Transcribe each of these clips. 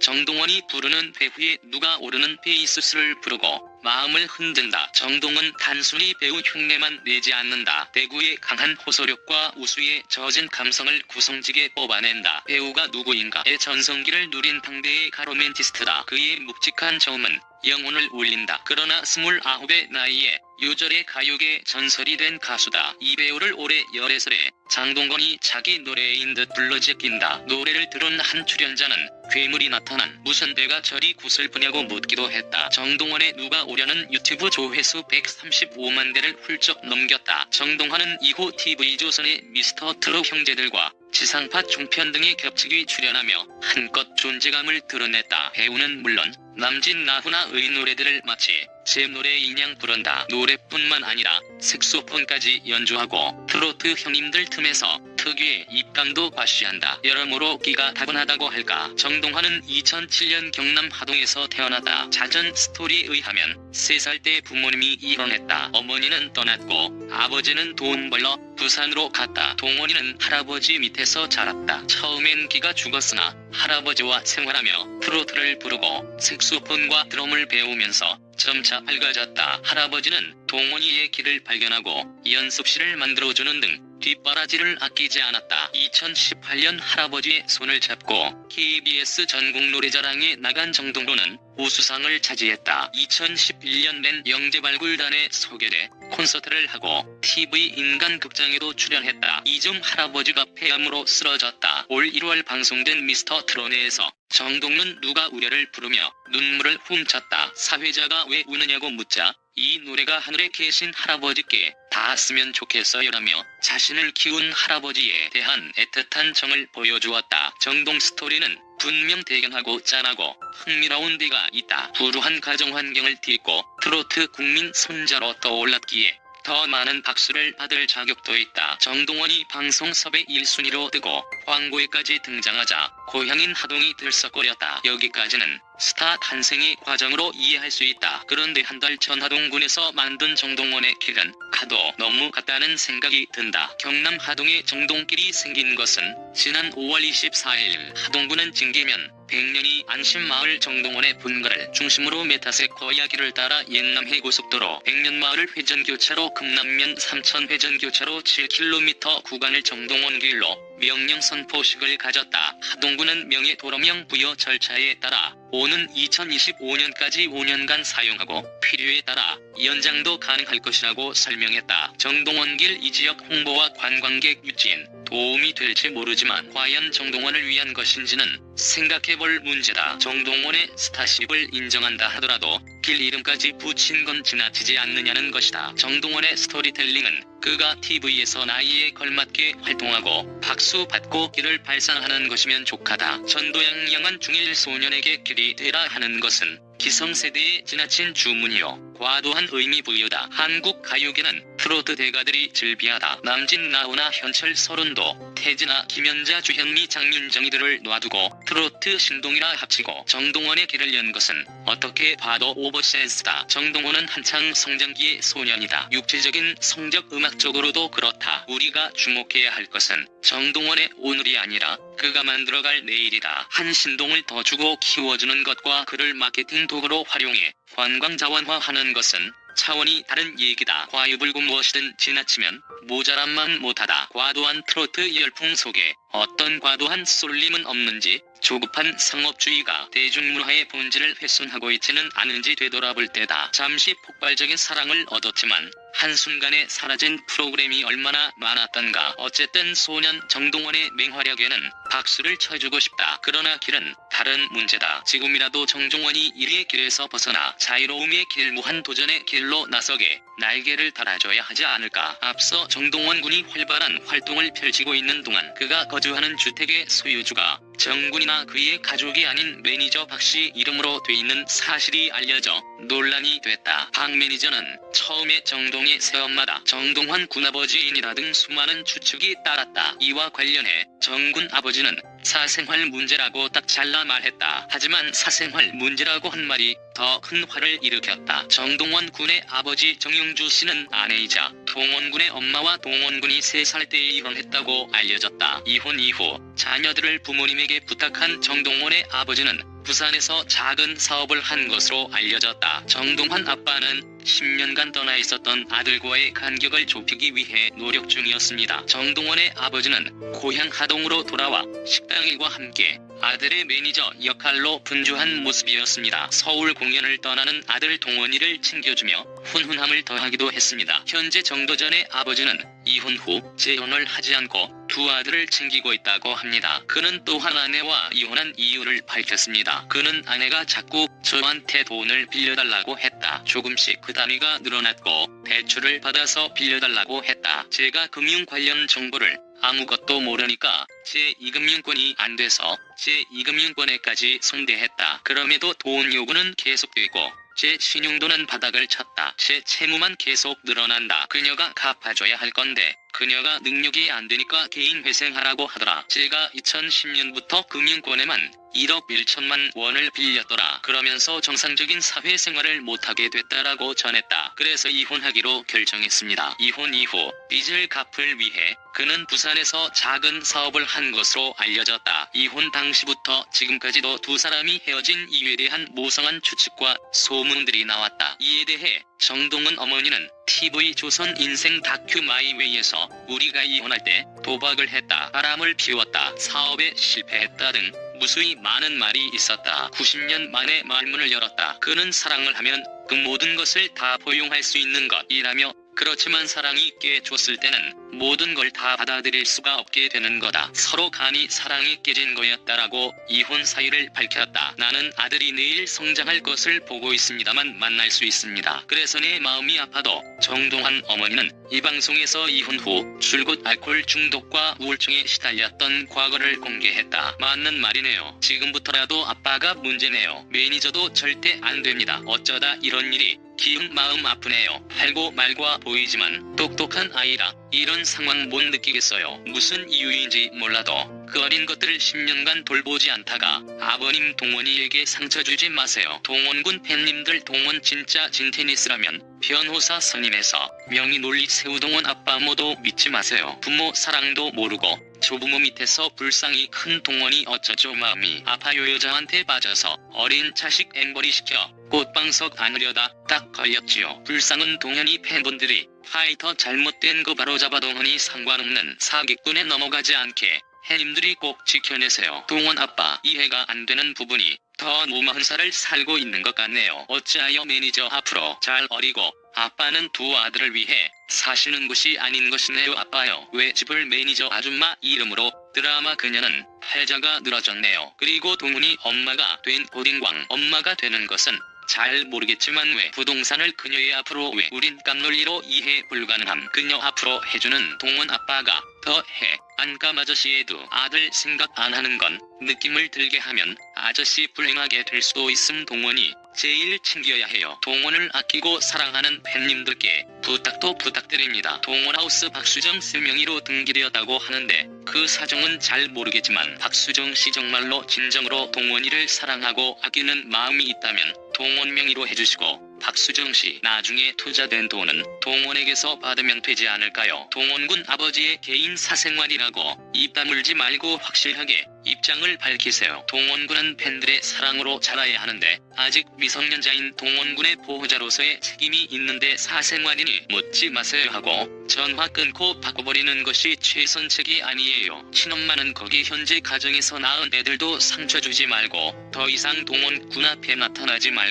정동원이 부르는 배후에 누가 오르는 베이스를 부르고 마음을 흔든다. 정동은 단순히 배우 흉내만 내지 않는다. 대구의 강한 호소력과 우수에 젖은 감성을 구성지게 뽑아낸다. 배우가 누구인가의 전성기를 누린 당대의 가로맨티스트다. 그의 묵직한 저음은 영혼을 울린다. 그러나 29의 나이에 유절의 가요계 전설이 된 가수다. 이 배우를 올해 14살에 장동건이 자기 노래인 듯 불러 제낀다. 노래를 들은 한 출연자는 괴물이 나타난 무슨 배가 저리 구슬프냐고 묻기도 했다. 정동원의 누가 오려는 유튜브 조회수 135만 대를 훌쩍 넘겼다. 정동원은 이후 TV조선의 미스터 트롯 형제들과 지상파 종편 등에 겹치기 출연하며 한껏 존재감을 드러냈다. 배우는 물론 남진 나훈아의 노래들을 마치 제 노래이냥 부른다. 노래뿐만 아니라 색소폰까지 연주하고 트로트 형님들 틈에서 특유의 입감도 과시한다. 여러모로 끼가 다분하다고 할까. 정동환은 2007년 경남 하동에서 태어나다. 자전 스토리에 의하면 3살 때 부모님이 이혼했다. 어머니는 떠났고 아버지는 돈 벌러 부산으로 갔다. 동원이는 할아버지 밑에서 자랐다. 처음엔 끼가 죽었으나 할아버지와 생활하며 트로트를 부르고 색소폰과 드럼을 배우면서 점차 밝아졌다. 할아버지는 동원이의 길을 발견하고 연습실을 만들어주는 등 뒷바라지를 아끼지 않았다. 2018년 할아버지의 손을 잡고 KBS 전국 노래자랑에 나간 정동원은 우수상을 차지했다. 2011년 낸 영재발굴단에 소개돼 콘서트를 하고 TV 인간극장에도 출연했다. 이중 할아버지가 폐암으로 쓰러졌다. 올 1월 방송된 미스터 트롯에서 정동은 누가 우려를 부르며 눈물을 훔쳤다. 사회자가 왜 우느냐고 묻자 이 노래가 하늘에 계신 할아버지께 닿았으면 좋겠어요라며 자신을 키운 할아버지에 대한 애틋한 정을 보여주었다. 정동 스토리는 분명 대견하고 짠하고 흥미로운 데가 있다. 불우한 가정 환경을 딛고 트로트 국민 손자로 떠올랐기에 더 많은 박수를 받을 자격도 있다. 정동원이 방송 섭외 1순위로 뜨고 광고에까지 등장하자 고향인 하동이 들썩거렸다. 여기까지는 스타 탄생의 과정으로 이해할 수 있다. 그런데 한 달 전 하동군에서 만든 정동원의 길은 가도 너무 같다는 생각이 든다. 경남 하동에 정동길이 생긴 것은 지난 5월 24일 하동군은 징계면 100년이 안심마을 정동원의 분가를 중심으로 메타세코야 길을 따라 옛남해고속도로 백년마을 회전교차로 금남면 삼천 회전교차로 7km 구간을 정동원 길로 명령 선포식을 가졌다. 하동군은 명예도로명 부여 절차에 따라 오는 2025년까지 5년간 사용하고 필요에 따라 연장도 가능할 것이라고 설명했다. 정동원길 이 지역 홍보와 관광객 유치엔 도움이 될지 모르지만 과연 정동원을 위한 것인지는 생각해볼 문제다. 정동원의 스타십을 인정한다 하더라도 길 이름까지 붙인 건 지나치지 않느냐는 것이다. 정동원의 스토리텔링은 그가 TV에서 나이에 걸맞게 활동하고 박수 받고 길을 발산하는 것이면 족하다. 전도양양한 중1 소년에게 길이 되라 하는 것은 기성세대의 지나친 주문이요 과도한 의미 부여다. 한국 가요계는 트로트 대가들이 즐비하다. 남진 나훈아 현철 서른도 태진아 김연자 주현미 장윤정이들을 놔두고 트로트 신동이라 합치고 정동원의 길을 연 것은 어떻게 봐도 오버센스다. 정동원은 한창 성장기의 소년이다. 육체적인 성적 음악적으로도 그렇다. 우리가 주목해야 할 것은 정동원의 오늘이 아니라 그가 만들어갈 내일이다. 한 신동을 더 주고 키워주는 것과 그를 마케팅 도구로 활용해 관광자원화하는 것은 차원이 다른 얘기다. 과유불고 무엇이든 지나치면 모자람만 못하다. 과도한 트로트 열풍 속에 어떤 과도한 쏠림은 없는지 조급한 상업주의가 대중문화의 본질을 훼손하고 있지는 않은지 되돌아볼 때다. 잠시 폭발적인 사랑을 얻었지만 한순간에 사라진 프로그램이 얼마나 많았던가. 어쨌든 소년 정동원의 맹활약에는 박수를 쳐주고 싶다. 그러나 길은 다른 문제다. 지금이라도 정동원이 1위의 길에서 벗어나 자유로움의 길 무한도전의 길로 나서게 날개를 달아줘야 하지 않을까. 앞서 정동원 군이 활발한 활동을 펼치고 있는 동안 그가 거주하는 주택의 소유주가 정군이나 그의 가족이 아닌 매니저 박씨 이름으로 돼 있는 사실이 알려져 논란이 됐다. 박 매니저는 처음에 정동의 새엄마다 정동환 군아버지인이다 등 수많은 추측이 따랐다. 이와 관련해 정군 아버지는 사생활 문제라고 딱 잘라 말했다. 하지만 사생활 문제라고 한 말이 더 큰 화를 일으켰다. 정동원 군의 아버지 정용주 씨는 아내이자 동원 군의 엄마와 동원 군이 3살 때 이혼했다고 알려졌다. 이혼 이후 자녀들을 부모님에게 부탁한 정동원의 아버지는 부산에서 작은 사업을 한 것으로 알려졌다. 정동환 아빠는 10년간 떠나 있었던 아들과의 간격을 좁히기 위해 노력 중이었습니다. 정동원의 아버지는 고향 하동으로 돌아와 식당일과 함께 아들의 매니저 역할로 분주한 모습이었습니다. 서울 공연을 떠나는 아들 동원이를 챙겨주며 훈훈함을 더하기도 했습니다. 현재 정도전의 아버지는 이혼 후 재혼을 하지 않고 두 아들을 챙기고 있다고 합니다. 그는 또한 아내와 이혼한 이유를 밝혔습니다. 그는 아내가 자꾸 저한테 돈을 빌려달라고 했다. 조금씩 그 단위가 늘어났고 대출을 받아서 빌려달라고 했다. 제가 금융 관련 정보를 아무것도 모르니까 제2금융권이 안 돼서 제2금융권에까지 손대했다. 그럼에도 돈 요구는 계속되고 제 신용도는 바닥을 쳤다. 제 채무만 계속 늘어난다. 그녀가 갚아줘야 할 건데 그녀가 능력이 안 되니까 개인 회생하라고 하더라. 제가 2010년부터 금융권에만 1억 1천만 원을 빌렸더라. 그러면서 정상적인 사회생활을 못하게 됐다라고 전했다. 그래서 이혼하기로 결정했습니다. 이혼 이후 빚을 갚을 위해 그는 부산에서 작은 사업을 한 것으로 알려졌다. 이혼 당시부터 지금까지도 두 사람이 헤어진 이유에 대한 모성한 추측과 소문들이 나왔다. 이에 대해 정동원 어머니는 TV조선 인생 다큐 마이웨이에서 우리가 이혼할 때 도박을 했다, 바람을 피웠다, 사업에 실패했다 등 무수히 많은 말이 있었다. 90년 만에 말문을 열었다. 그는 사랑을 하면 그 모든 것을 다 포용할 수 있는 것이라며, 그렇지만 사랑이 깨졌을 때는 모든 걸 다 받아들일 수가 없게 되는 거다. 서로 간이 사랑이 깨진 거였다라고 이혼 사유를 밝혔다. 나는 아들이 내일 성장할 것을 보고 있습니다만 만날 수 있습니다. 그래서 내 마음이 아파도. 정동환 어머니는 이 방송에서 이혼 후 줄곧 알코올 중독과 우울증에 시달렸던 과거를 공개했다. 맞는 말이네요. 지금부터라도 아빠가 문제네요. 매니저도 절대 안 됩니다. 어쩌다 이런 일이. 기흥 마음 아프네요. 팔고 말고 보이지만 똑똑한 아이라 이런 상황 못 느끼겠어요. 무슨 이유인지 몰라도 그 어린 것들을 10년간 돌보지 않다가 아버님 동원이에게 상처 주지 마세요. 동원군 팬님들, 동원 진짜 진테니스라면 변호사 선임해서 명의 논리 세우동원 아빠 모두 믿지 마세요. 부모 사랑도 모르고 조부모 밑에서 불쌍히 큰 동원이 어쩌죠. 마음이 아파요. 여자한테 빠져서 어린 자식 앵벌이시켜 꽃방석 안으려다 딱 걸렸지요. 불쌍한 동현이 팬분들이 파이터 잘못된 거 바로잡아 동원이 상관없는 사기꾼에 넘어가지 않게 해님들이 꼭 지켜내세요. 동원 아빠 이해가 안 되는 부분이 더 무마한 살을 살고 있는 것 같네요. 어찌하여 매니저 앞으로 잘 어리고 아빠는 두 아들을 위해 사시는 곳이 아닌 것이네요. 아빠요, 왜 집을 매니저 아줌마 이름으로? 드라마 그녀는 팔자가 늘어졌네요. 그리고 동훈이 엄마가 된 고딩광 엄마가 되는 것은 잘 모르겠지만 왜 부동산을 그녀의 앞으로, 왜 우린 깜놀리로 이해 불가능함. 그녀 앞으로 해주는 동원 아빠가 더해. 안감 아저씨에도 아들 생각 안 하는 건 느낌을 들게 하면 아저씨 불행하게 될 수도 있음. 동원이 제일 챙겨야 해요. 동원을 아끼고 사랑하는 팬님들께 부탁도 부탁드립니다. 동원하우스 박수정 씨 명의로 등기되었다고 하는데 그 사정은 잘 모르겠지만 박수정 씨 정말로 진정으로 동원이를 사랑하고 아끼는 마음이 있다면 동원 명의로 해주시고 박수정 씨 나중에 투자된 돈은 동원에게서 받으면 되지 않을까요? 동원군 아버지의 개인 사생활이라고 입 다물지 말고 확실하게 입장을 밝히세요. 동원군은 팬들의 사랑으로 자라야 하는데 아직 미성년자인 동원군의 보호자로서의 책임이 있는데 사생활이니 묻지 마세요 하고 전화 끊고 바꿔버리는 것이 최선책이 아니에요. 친엄마는 거기 현재 가정에서 낳은 애들도 상처 주지 말고 더 이상 동원군 앞에 나타나지 말고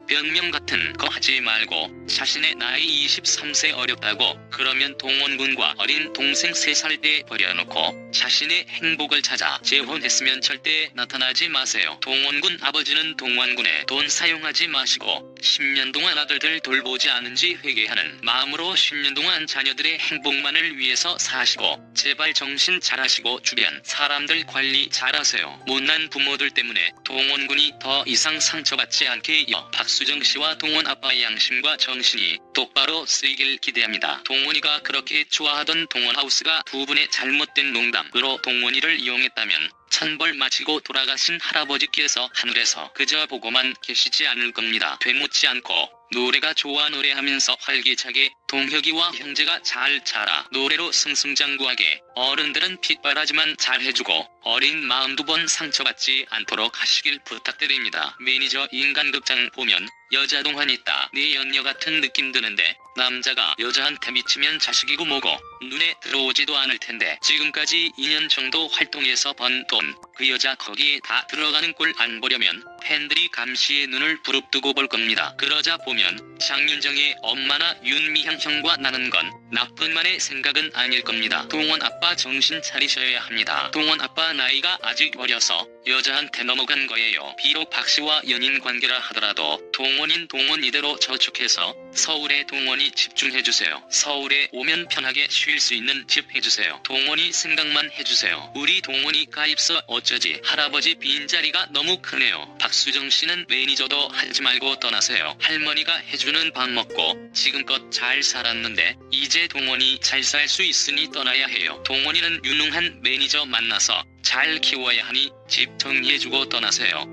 변명 같은 거 하지 말고 자신의 나이 23세 어렵다고 그러면 동원군과 어린 동생 3살 때 버려놓고 자신의 행복을 찾아 재혼했으면 절대 나타나지 마세요. 동원군 아버지는 동원군에 돈 사용하지 마시고 10년 동안 아들들 돌보지 않은지 회개하는 마음으로 10년 동안 자녀들의 행복만을 위해서 사시고 제발 정신 차리시고 주변 사람들 관리 잘하세요. 못난 부모들 때문에 동원군이 더 이상 상처받지 않게 박수정 씨와 동원 아빠의 양심과 정신이 똑바로 쓰이길 기대합니다. 동원이가 그렇게 좋아하던 동원하우스가 두 분의 잘못된 농담으로 동원이를 이용했다면 천벌 마치고 돌아가신 할아버지께서 하늘에서 그저 보고만 계시지 않을 겁니다. 되묻지 묻지 않고 노래가 좋아 노래하면서 활기차게 동혁이와 형제가 잘 자라 노래로 승승장구하게 어른들은 핏바라지만 잘해주고 어린 마음 두 번 상처받지 않도록 하시길 부탁드립니다. 매니저 인간극장 보면 여자 동안 있다. 내 연녀 같은 느낌 드는데 남자가 여자한테 미치면 자식이고 뭐고 눈에 들어오지도 않을 텐데 지금까지 2년 정도 활동해서 번 돈 그 여자 거기에 다 들어가는 꼴 안 보려면 팬들이 감시의 눈을 부릅뜨고 볼 겁니다. 그러자 보면 장윤정의 엄마나 윤미향 형과 나는 건 나뿐만의 생각은 아닐 겁니다. 동원 아빠 정신 차리셔야 합니다. 동원 아빠 나이가 아직 어려서 여자한테 넘어간 거예요. 비록 박씨와 연인 관계라 하더라도 동원인 동원 이대로 저축해서 서울에 동원이 집중해주세요. 서울에 오면 편하게 쉴 수 있는 집 해주세요. 동원이 생각만 해주세요. 우리 동원이 가입서 어쩌지 할아버지 빈자리가 너무 크네요. 박수정 씨는 매니저도 하지 말고 떠나세요. 할머니가 해주는 밥 먹고 지금껏 잘 살았는데 이제 동원이 잘 살 수 있으니 떠나야 해요. 동원이는 유능한 매니저 만나서 잘 키워야 하니 집 정리해주고 떠나세요.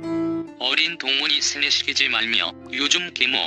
어린 동원이 세뇌시키지 말며 요즘 계모